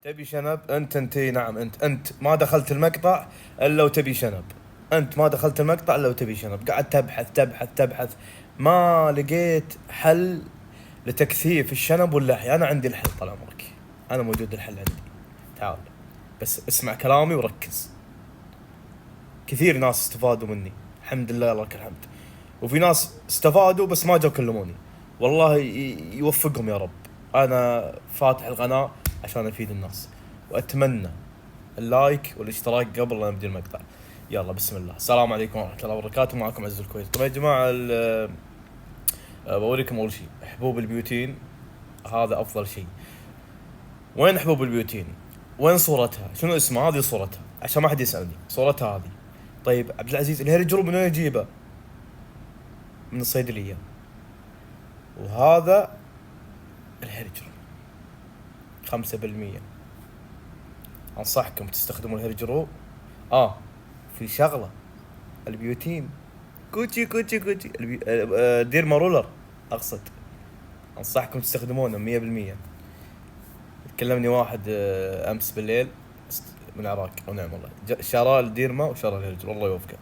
تبي شنب انت نعم انت ما دخلت المقطع الا وتبي شنب. انت ما دخلت المقطع الا وتبي شنب، قاعد تبحث ما لقيت حل لتكثيف الشنب واللحية. انا عندي الحل طال عمرك، انا موجود الحل عندي. تعال بس اسمع كلامي وركز. كثير ناس استفادوا مني الحمد لله الله لك الحمد، وفي ناس استفادوا بس ما جو كلموني. والله يوفقهم يا رب. انا فاتح القناة عشان افيد الناس، واتمنى اللايك والاشتراك قبل لا نبدي المقطع. يلا بسم الله. السلام عليكم ورحمة الله وبركاته، معكم عز الكويت. طبعا يا جماعة بوريكم اول شيء حبوب البيوتين، هذا افضل شيء. وين حبوب البيوتين؟ وين صورتها؟ شنو اسمها؟ هذه صورتها عشان ما حد يسألني، صورتها هذه. طيب عبد العزيز الهير جروب من وين يجيبه؟ من الصيدلية. وهذا الهير جروب 5%. انصحكم تستخدموا الهير جروب. في شغلة، البيوتين كوتشي ديرما رولر اقصد، انصحكم تستخدمونه 100%. تكلمني واحد امس بالليل من العراق ونعم والله، شرى الديرما وشرى الهيرجر، الله يوفقه.